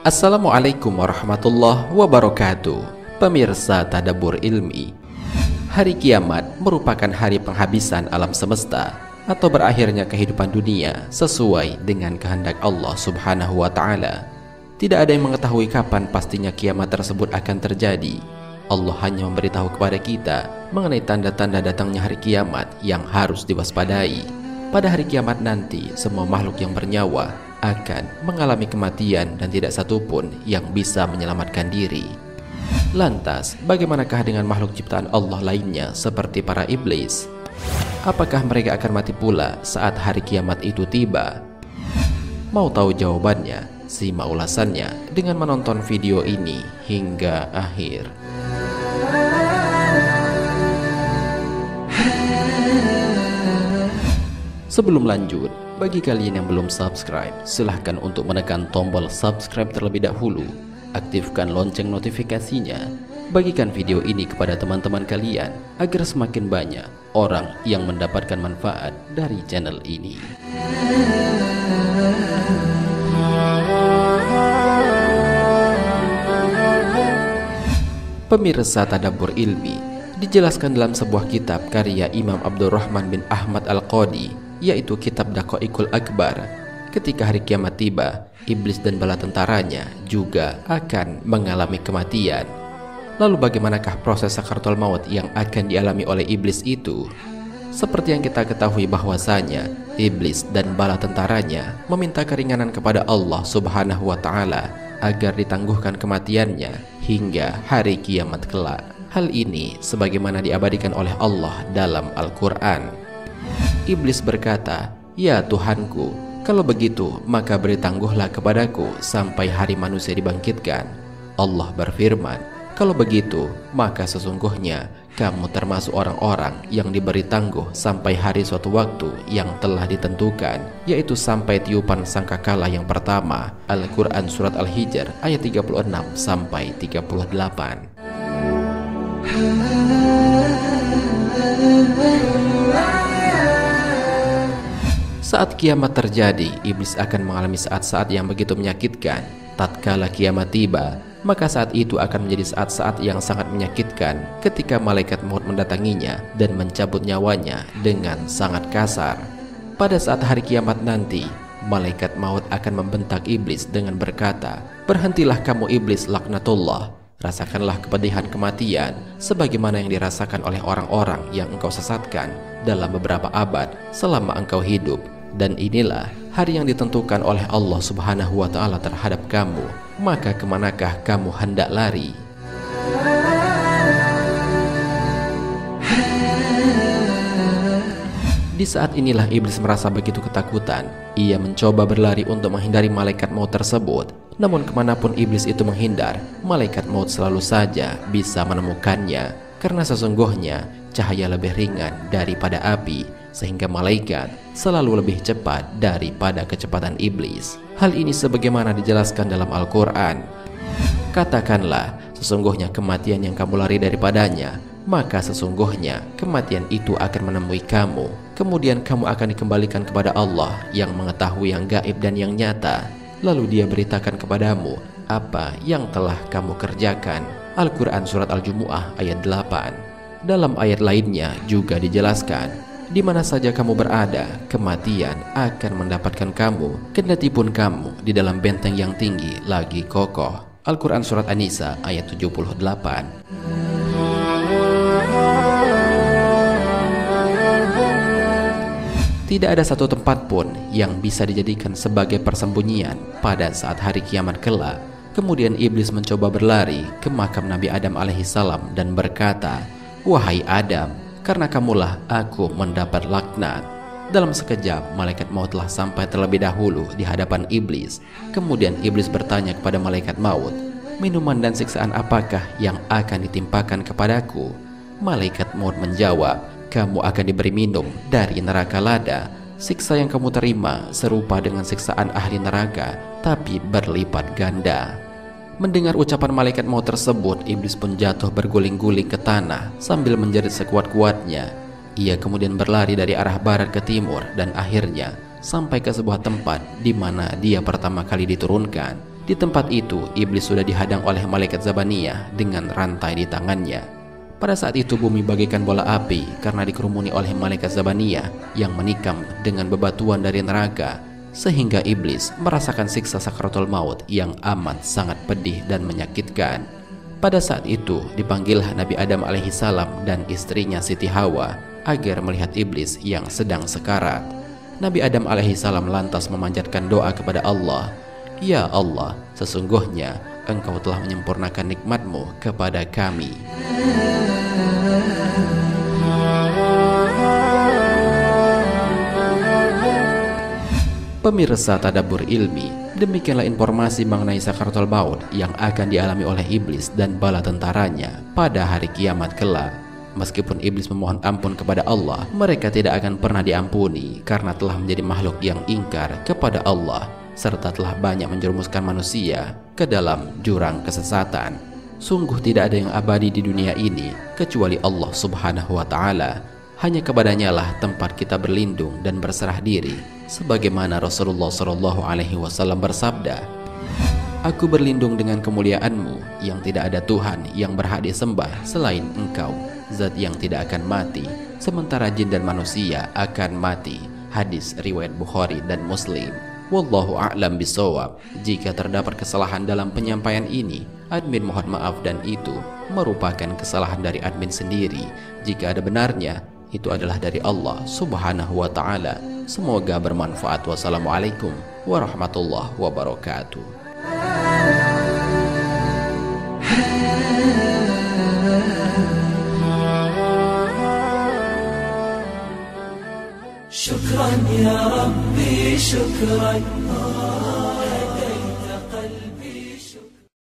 Assalamualaikum warahmatullahi wabarakatuh. Pemirsa Tadabbur Ilmi, hari kiamat merupakan hari penghabisan alam semesta atau berakhirnya kehidupan dunia sesuai dengan kehendak Allah Subhanahu wa Ta'ala. Tidak ada yang mengetahui kapan pastinya kiamat tersebut akan terjadi. Allah hanya memberitahu kepada kita mengenai tanda-tanda datangnya hari kiamat yang harus diwaspadai. Pada hari kiamat nanti, semua makhluk yang bernyawa akan mengalami kematian dan tidak satupun yang bisa menyelamatkan diri. Lantas, bagaimanakah dengan makhluk ciptaan Allah lainnya seperti para iblis? Apakah mereka akan mati pula saat hari kiamat itu tiba? Mau tahu jawabannya? Simak ulasannya dengan menonton video ini hingga akhir. Sebelum lanjut, bagi kalian yang belum subscribe, silahkan untuk menekan tombol subscribe terlebih dahulu. Aktifkan lonceng notifikasinya. Bagikan video ini kepada teman-teman kalian agar semakin banyak orang yang mendapatkan manfaat dari channel ini. Pemirsa Tadabbur Ilmi, dijelaskan dalam sebuah kitab karya Imam Abdurrahman bin Ahmad Al-Qadi, yaitu kitab Daqaiqul Akbar. Ketika hari kiamat tiba, iblis dan bala tentaranya juga akan mengalami kematian. Lalu bagaimanakah proses sakaratul maut yang akan dialami oleh iblis itu? Seperti yang kita ketahui bahwasanya iblis dan bala tentaranya meminta keringanan kepada Allah Subhanahu wa Ta'ala agar ditangguhkan kematiannya hingga hari kiamat kelak. Hal ini sebagaimana diabadikan oleh Allah dalam Al-Quran. Iblis berkata, "Ya Tuhanku, kalau begitu maka beri tangguhlah kepadaku sampai hari manusia dibangkitkan." Allah berfirman, "Kalau begitu maka sesungguhnya kamu termasuk orang-orang yang diberi tangguh sampai hari suatu waktu yang telah ditentukan, yaitu sampai tiupan sangkakala yang pertama." Al-Quran Surat Al-Hijr ayat 36 sampai 38. Saat kiamat terjadi, iblis akan mengalami saat-saat yang begitu menyakitkan. Tatkala kiamat tiba, maka saat itu akan menjadi saat-saat yang sangat menyakitkan ketika malaikat maut mendatanginya dan mencabut nyawanya dengan sangat kasar. Pada saat hari kiamat nanti, malaikat maut akan membentak iblis dengan berkata, "Berhentilah kamu iblis laknatullah. Rasakanlah kepedihan kematian sebagaimana yang dirasakan oleh orang-orang yang engkau sesatkan dalam beberapa abad selama engkau hidup. Dan inilah hari yang ditentukan oleh Allah Subhanahu wa Ta'ala terhadap kamu. Maka kemanakah kamu hendak lari?" Di saat inilah iblis merasa begitu ketakutan. Ia mencoba berlari untuk menghindari malaikat maut tersebut. Namun kemanapun iblis itu menghindar, malaikat maut selalu saja bisa menemukannya. Karena sesungguhnya cahaya lebih ringan daripada api, sehingga malaikat selalu lebih cepat daripada kecepatan iblis. Hal ini sebagaimana dijelaskan dalam Al-Quran. "Katakanlah, sesungguhnya kematian yang kamu lari daripadanya, maka sesungguhnya kematian itu akan menemui kamu. Kemudian kamu akan dikembalikan kepada Allah yang mengetahui yang gaib dan yang nyata. Lalu dia beritakan kepadamu apa yang telah kamu kerjakan." Al-Quran Surat Al-Jumu'ah ayat 8. Dalam ayat lainnya juga dijelaskan, "Di mana saja kamu berada, kematian akan mendapatkan kamu, kendati pun kamu di dalam benteng yang tinggi lagi kokoh." Al-Quran Surat An-Nisa ayat 78. Tidak ada satu tempat pun yang bisa dijadikan sebagai persembunyian pada saat hari kiamat kelak. Kemudian iblis mencoba berlari ke makam Nabi Adam alaihissalam dan berkata, "Wahai Adam, karena kamulah aku mendapat laknat." Dalam sekejap, malaikat maut telah sampai terlebih dahulu di hadapan iblis. Kemudian iblis bertanya kepada malaikat maut, "Minuman dan siksaan apakah yang akan ditimpakan kepadaku?" Malaikat maut menjawab, "Kamu akan diberi minum dari neraka lada. Siksa yang kamu terima serupa dengan siksaan ahli neraka, tapi berlipat ganda." Mendengar ucapan malaikat maut tersebut, iblis pun jatuh berguling-guling ke tanah sambil menjerit sekuat-kuatnya. Ia kemudian berlari dari arah barat ke timur dan akhirnya sampai ke sebuah tempat di mana dia pertama kali diturunkan. Di tempat itu, iblis sudah dihadang oleh malaikat Zabaniyah dengan rantai di tangannya. Pada saat itu bumi bagaikan bola api karena dikerumuni oleh malaikat Zabaniyah yang menikam dengan bebatuan dari neraka, sehingga iblis merasakan siksa sakaratul maut yang amat sangat pedih dan menyakitkan. Pada saat itu dipanggillah Nabi Adam alaihissalam dan istrinya Siti Hawa agar melihat iblis yang sedang sekarat. Nabi Adam alaihissalam lantas memanjatkan doa kepada Allah, "Ya Allah, sesungguhnya Engkau telah menyempurnakan nikmat-Mu kepada kami." Pemirsa Tadabbur Ilmi, demikianlah informasi mengenai sakaratul maut yang akan dialami oleh iblis dan bala tentaranya pada hari kiamat kelak. Meskipun iblis memohon ampun kepada Allah, mereka tidak akan pernah diampuni karena telah menjadi makhluk yang ingkar kepada Allah serta telah banyak menjerumuskan manusia ke dalam jurang kesesatan. Sungguh tidak ada yang abadi di dunia ini kecuali Allah Subhanahu wa Ta'ala. Hanya kepadanya lah tempat kita berlindung dan berserah diri, sebagaimana Rasulullah SAW bersabda, "Aku berlindung dengan kemuliaan-Mu yang tidak ada Tuhan yang berhak disembah selain Engkau, zat yang tidak akan mati, sementara jin dan manusia akan mati." Hadis riwayat Bukhari dan Muslim. Wallahu a'lam bishawab. Jika terdapat kesalahan dalam penyampaian ini, admin mohon maaf dan itu merupakan kesalahan dari admin sendiri. Jika ada benarnya, itu adalah dari Allah Subhanahu wa Ta'ala. Semoga bermanfaat. Wassalamualaikum warahmatullahi wabarakatuh. شكرا يا ربي شكرا